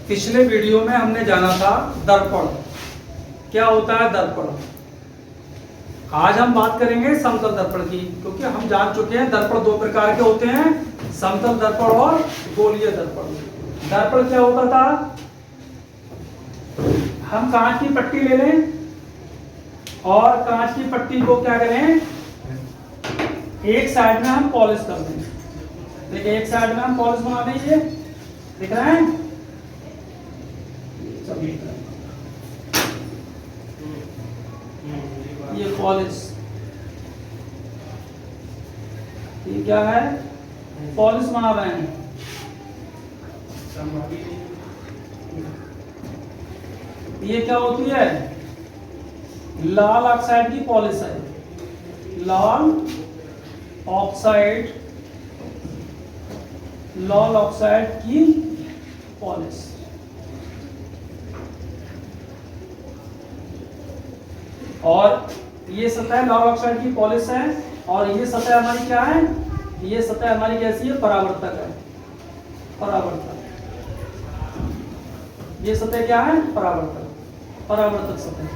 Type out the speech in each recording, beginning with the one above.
पिछले वीडियो में हमने जाना था दर्पण। क्या होता है दर्पण? आज हम बात करेंगे समतल दर्पण की, क्योंकि हम जान चुके हैं दर्पण दो प्रकार के होते हैं, समतल दर्पण और गोलीय दर्पण। दर्पण क्या होता था? हम कांच की पट्टी ले लें और कांच की पट्टी को क्या करें, एक साइड में हम पॉलिश कर दें। देखिए एक साइड में हम पॉलिश बना देंगे, दिख रहा है? ये पॉलिश, ये क्या है? पॉलिश बना रहे हैं। ये क्या होती है? लाल ऑक्साइड की पॉलिश है। लाल ऑक्साइड की पॉलिश। और ये सतह लाल ऑक्साइड की पॉलिश है, और ये सतह हमारी क्या है? ये सतह हमारी कैसी है? परावर्तक है। परावर्तक, ये सतह क्या है? परावर्तक सतह।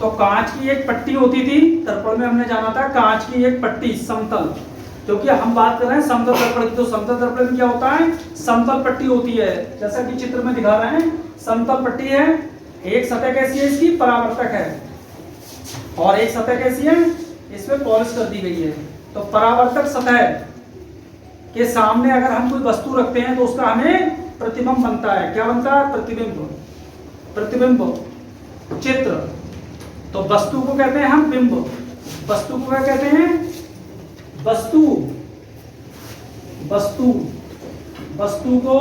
तो कांच की एक पट्टी होती थी, दर्पण में हमने जाना था कांच की एक पट्टी समतल, क्योंकि हम बात कर रहे हैं समतल दर्पण की। तो समतल दर्पण में क्या होता है? समतल पट्टी होती है, जैसा कि चित्र में दिखा रहे हैं। समतल पट्टी है, एक सतह कैसी है? इसकी परावर्तक है, और एक सतह कैसी है? इसमें पॉलिश कर दी गई है। तो परावर्तक सतह के सामने अगर हम कोई वस्तु रखते हैं तो उसका हमें प्रतिबिंब बनता है। क्या बनता है? प्रतिबिंब, चित्र। तो वस्तु को कहते हैं हम बिंब। वस्तु को क्या कहते हैं? वस्तु को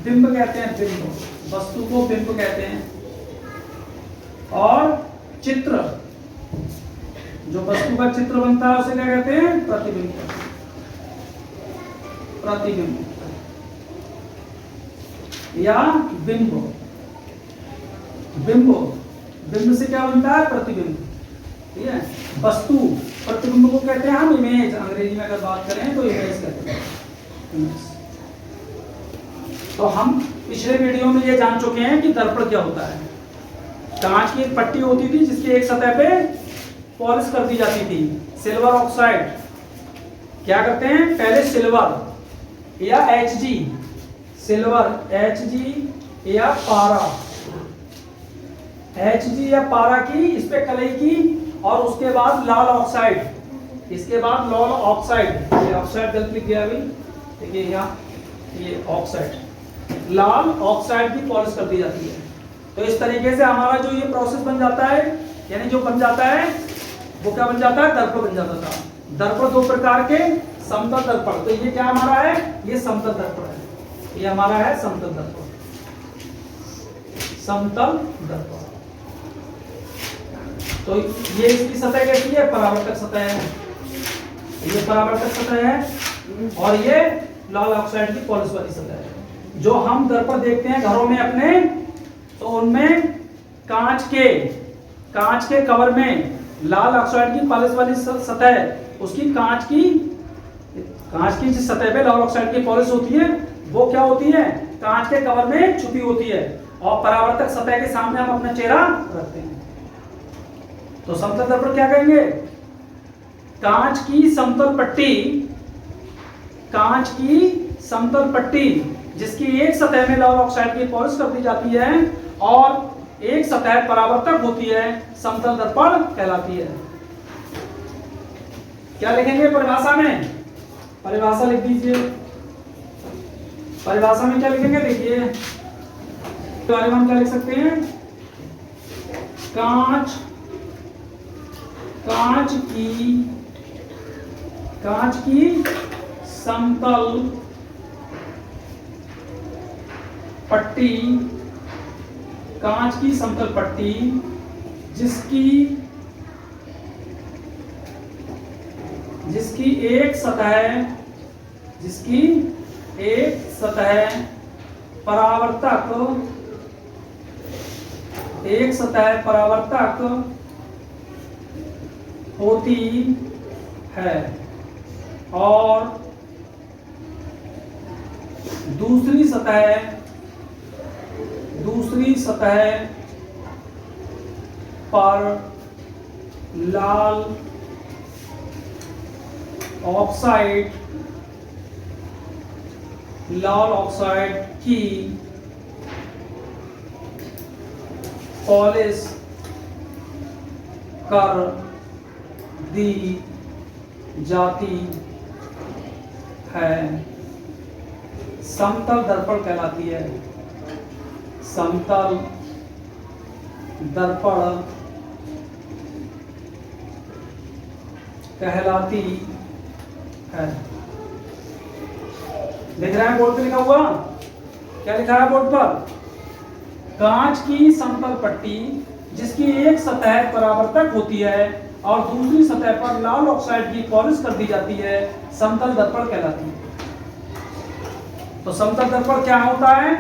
बिंब कहते हैं। वस्तु को बिंब कहते हैं। और चित्र, जो वस्तु का चित्र बनता है उसे क्या कहते हैं? प्रतिबिंब या बिंब। बिंब से क्या बनता है? प्रतिबिंब। ठीक है। वस्तु, प्रतिबिंब को कहते हैं हम इमेज। अंग्रेजी में अगर बात करें तो इमेज कहते हैं। तो हम पिछले वीडियो में ये जान चुके हैं कि दर्पण क्या होता है। कांच की एक पट्टी होती थी जिसकी एक सतह पे पॉलिश कर दी जाती थी। सिल्वर ऑक्साइड क्या करते हैं? पहले सिल्वर या Hg, या पारा की इस पे कलई की, और उसके बाद लाल ऑक्साइड। ये ऑक्साइड गलत लिख गया अभी, देखिए यहाँ, ये ऑक्साइड, लाल ऑक्साइड की पॉलिश कर दी जाती है। तो इस तरीके से हमारा जो ये प्रोसेस बन जाता है, यानी जो बन जाता है वो क्या बन जाता है? दर्पण बन जाता था। दर्पण दो प्रकार के, समतल दर्पण। तो ये क्या हमारा है? ये समतल दर्पण है। ये हमारा है समतल दर्पण। तो ये इसकी सतह कैसी है? परावर्तक सतह है। ये परावर्तक सतह है, और ये लाल ऑक्साइड की पॉलिश वाली सतह है। जो हम दर्पण देखते हैं घरों में अपने, तो उनमें कांच के कवर में लाल ऑक्साइड की पॉलिश वाली सतह, उसकी कांच की जिस सतह पे लाल ऑक्साइड की पॉलिश होती है वो क्या होती है? कांच के कवर में छुपी होती है, और परावर्तक सतह के सामने हम अपना चेहरा रखते हैं। तो समतल दर्पण क्या कहेंगे? कांच की समतल पट्टी जिसकी एक सतह में लाल ऑक्साइड की पॉलिश कर दी जाती है और एक सतह परावर्तक होती है, समतल दर्पण कहलाती है। क्या लिखेंगे परिभाषा में? परिभाषा लिख दीजिए। परिभाषा में क्या लिखेंगे? देखिए बारे में हम क्या लिख सकते हैं? कांच की समतल पट्टी जिसकी एक सतह परावर्तक होती है और दूसरी सतह पर लाल ऑक्साइड की पॉलिश कर दी जाती है, समतल दर्पण कहलाती है। समतल दर्पण कहलाती है। देख रहे हैं बोर्ड पे लिखा हुआ, क्या लिखा है बोर्ड पर? कांच की समतल पट्टी जिसकी एक सतह परावर्तक होती है और दूसरी सतह पर लाल ऑक्साइड की पॉलिश कर दी जाती है, समतल दर्पण कहलाती है। तो समतल दर्पण क्या होता है?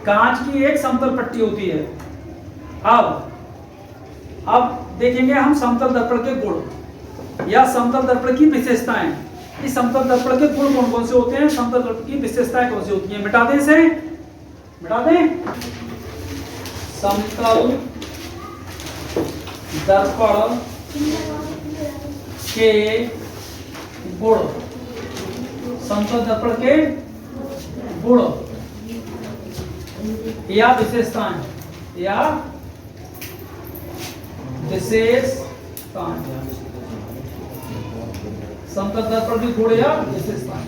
कांच की एक समतल पट्टी होती है। अब देखेंगे हम समतल दर्पण के गुण या समतल दर्पण की विशेषताएं। इस समतल दर्पण के गुण कौन कौन से होते हैं, समतल दर्पण की विशेषताएं कौन सी होती हैं? मिटा दें इसे, मिटा दें। समतल दर्पण के गुण, समतल दर्पण के गुण या विशेषताएं समतल दर्पण की गुण या विशेषताएं।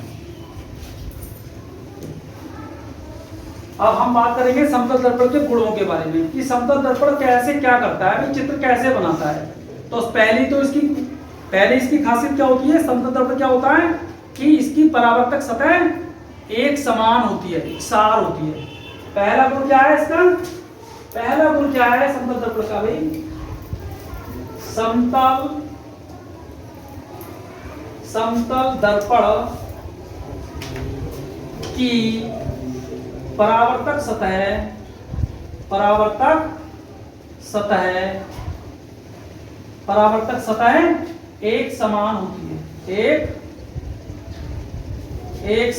अब हम बात करेंगे समतल दर्पण के गुणों के बारे में कि समतल दर्पण कैसे क्या करता है, चित्र कैसे बनाता है। तो पहली इसकी खासियत क्या होती है? समतल दर्पण क्या होता है कि इसकी परावर्तक सतह एक समान होती है, एकसार होती है। पहला गुण क्या है इसका? पहला गुण क्या है समतल दर्पण का भाई? समतल दर्पण की परावर्तक सतह एक समान होती है, एक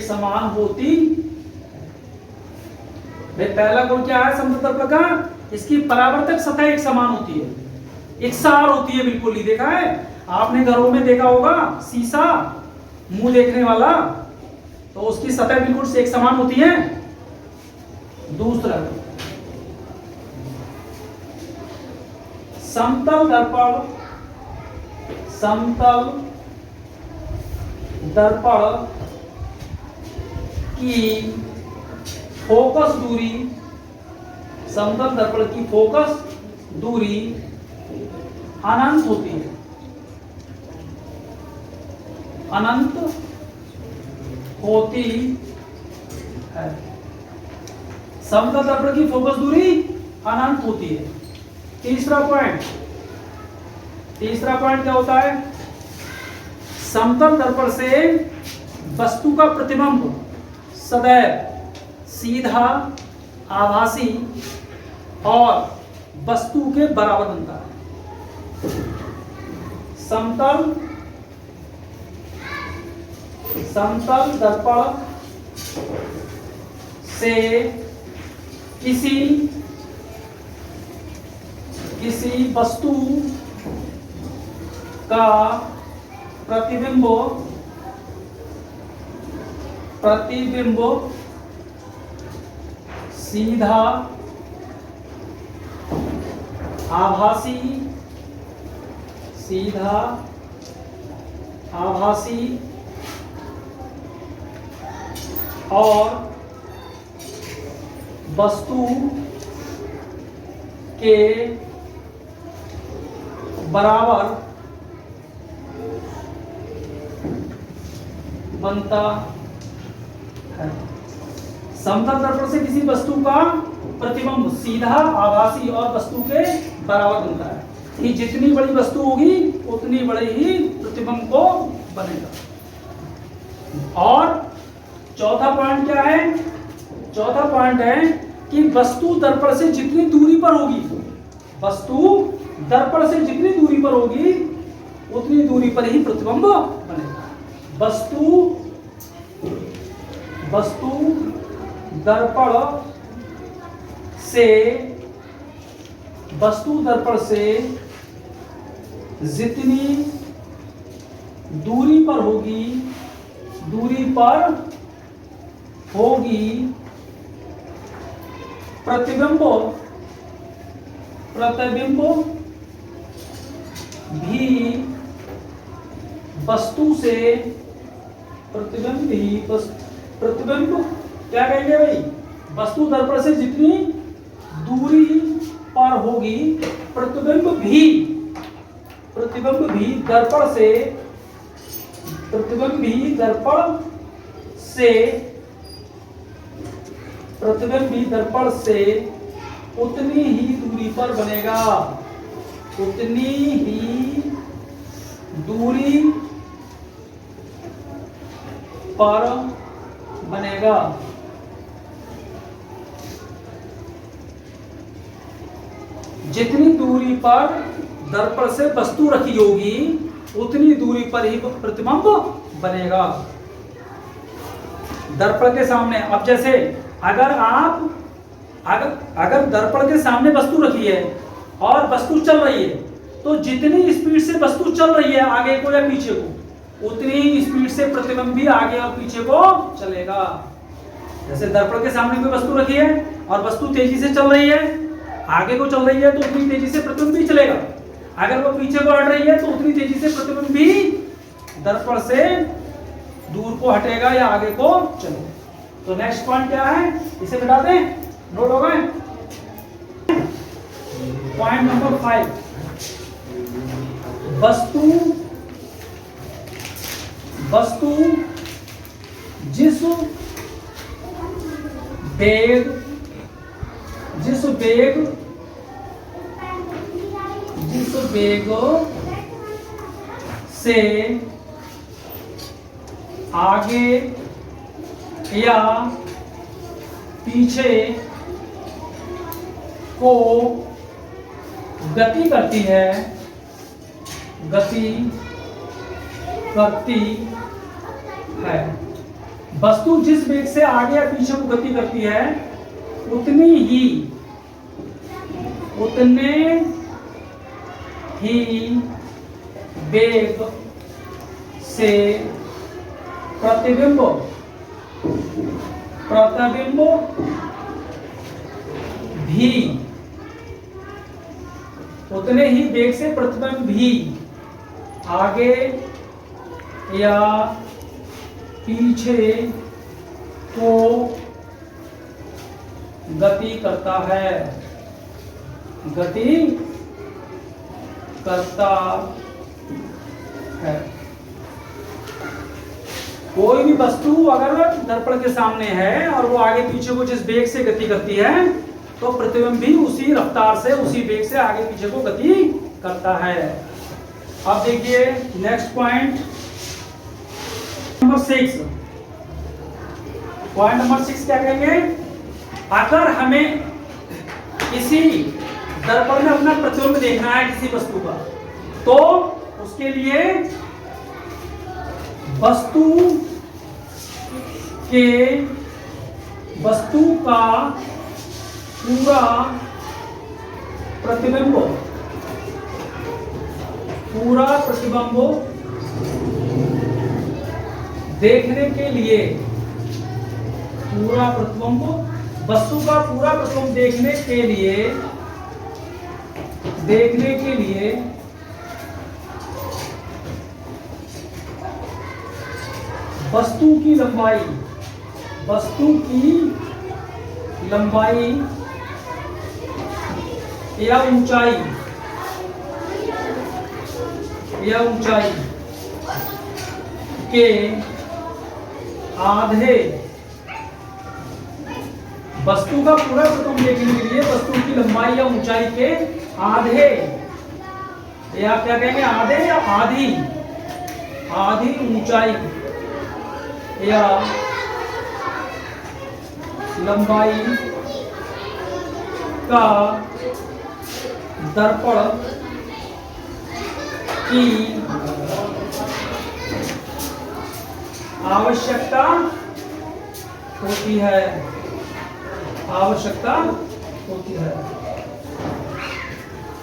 समान होती। पहला गुण क्या है समतल दर्पण का? इसकी परावर्तक सतह एक समान होती है, एकसार होती है। बिल्कुल ही देखा है आपने, घरों में देखा होगा शीशा मुंह देखने वाला, तो उसकी सतह बिल्कुल एक समान होती है। दूसरा, समतल दर्पण की फोकस दूरी, समतल दर्पण की फोकस दूरी अनंत होती है, अनंत होती है। समतल दर्पण की फोकस दूरी अनंत होती है। तीसरा पॉइंट क्या होता है? समतल दर्पण से वस्तु का प्रतिबिंब सदैव सीधा, आभासी और वस्तु के बराबर बनता है। समतल दर्पण से किसी वस्तु का प्रतिबिंब सीधा, आभासी और वस्तु के बराबर बनता है। समतल दर्पण से किसी वस्तु का प्रतिबिंब सीधा, आभासी और वस्तु के बराबर बनता है कि जितनी बड़ी वस्तु होगी उतनी बड़ी ही प्रतिबिंब को बनेगा। और चौथा पॉइंट क्या है? चौथा पॉइंट है कि वस्तु दर्पण से जितनी दूरी पर होगी, उतनी दूरी पर ही प्रतिबिंब बनेगा। वस्तु दर्पण से जितनी दूरी पर होगी प्रतिबिंब भी वस्तु से प्रतिबिंब क्या कहेंगे भाई, वस्तु दर्पण से जितनी दूरी पर होगी प्रतिबिंब भी दर्पण से उतनी ही दूरी पर बनेगा। जितनी दूरी पर दर्पण से वस्तु रखी होगी उतनी दूरी पर ही प्रतिबिंब बनेगा। दर्पण के सामने, अब जैसे अगर दर्पण के सामने वस्तु रखी है और वस्तु चल रही है, तो जितनी स्पीड से वस्तु चल रही है आगे को या पीछे को, उतनी ही स्पीड से प्रतिबिंब भी आगे और पीछे को चलेगा। जैसे दर्पण के सामने कोई वस्तु रखी है और वस्तु तेजी से चल रही है, आगे को चल रही है, तो उतनी तेजी से प्रतिबिंब भी चलेगा। अगर वो पीछे को हट रही है तो उतनी तेजी से प्रतिबिंब भी दर्पण से दूर को हटेगा या आगे को चलेगा। तो नेक्स्ट पॉइंट क्या है, इसे बता दें, नोट हो गए। पॉइंट नंबर 5, वस्तु जिस वेग से आगे या पीछे को गति करती है वस्तु जिस वेग से आगे या पीछे को गति करती है उतने ही वेग से प्रतिबिंब भी उतने ही वेग से प्रतिबिंब भी आगे या पीछे को गति करता है कोई भी वस्तु अगर दर्पण के सामने है और वो आगे पीछे को जिस वेग से गति करती है तो प्रतिबिंब भी उसी रफ्तार से उसी वेग से आगे पीछे को गति करता है। अब देखिए next point number 6। Point number 6 क्या कहेंगे, अगर हमें किसी दर्पण में अपना प्रतिबिंब देखना है किसी वस्तु का, तो उसके लिए वस्तु का पूरा प्रतिबिंब देखने के लिए वस्तु का पूरा प्रतिबिंब देखने के लिए वस्तु की लंबाई या ऊंचाई के आधे, वस्तु का पूरा प्रतिबिंब देखने के लिए वस्तु की लंबाई या ऊंचाई के आधे, या क्या कहेंगे, आधे या आधी ऊंचाई या लंबाई का दर्पण की आवश्यकता होती है, आवश्यकता होती है।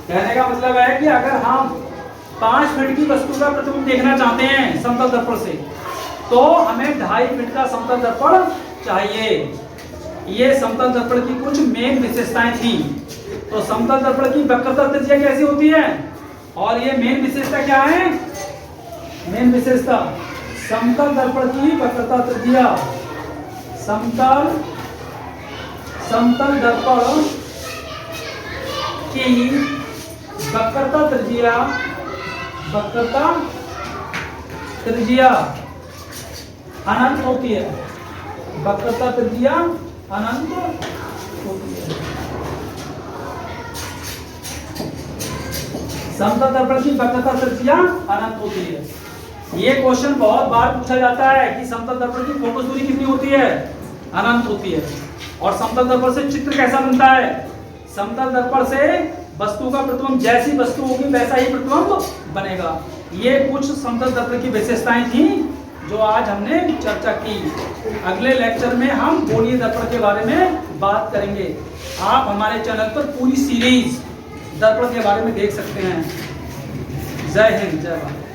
कहने का मतलब है कि अगर हम 5 फीट की वस्तु का प्रतिबिंब देखना चाहते हैं समतल दर्पण से, तो हमें 2.5 फीट का समतल दर्पण चाहिए। ये समतल दर्पण की कुछ मेन विशेषताएं थी। तो समतल दर्पण की वक्रता त्रिज्या कैसी होती है, और ये मेन विशेषता क्या है? मेन विशेषता समतल दर्पण की वक्रता त्रिज्या, समतल दर्पण की वक्रता त्रिज्या अनंत होती है, वक्रता त्रिज्या अनंत होती है। समतल दर्पण की वक्रता त्रिज्या अनंत होती है। ये क्वेश्चन बहुत बार पूछा जाता है कि समतल दर्पण की फोकस दूरी कितनी होती है? अनंत होती है। और समतल दर्पण से चित्र कैसा बनता है? समतल दर्पण से वस्तु का प्रतिबिंब, जैसी वस्तु होगी वैसा ही प्रतिबिंब बनेगा। ये कुछ समतल दर्पण की विशेषताएं थी जो आज हमने चर्चा की। अगले लेक्चर में हम गोलीय दर्पण के बारे में बात करेंगे। आप हमारे चैनल पर पूरी सीरीज दर्पण के बारे में देख सकते हैं। जय हिंद, जय भारत।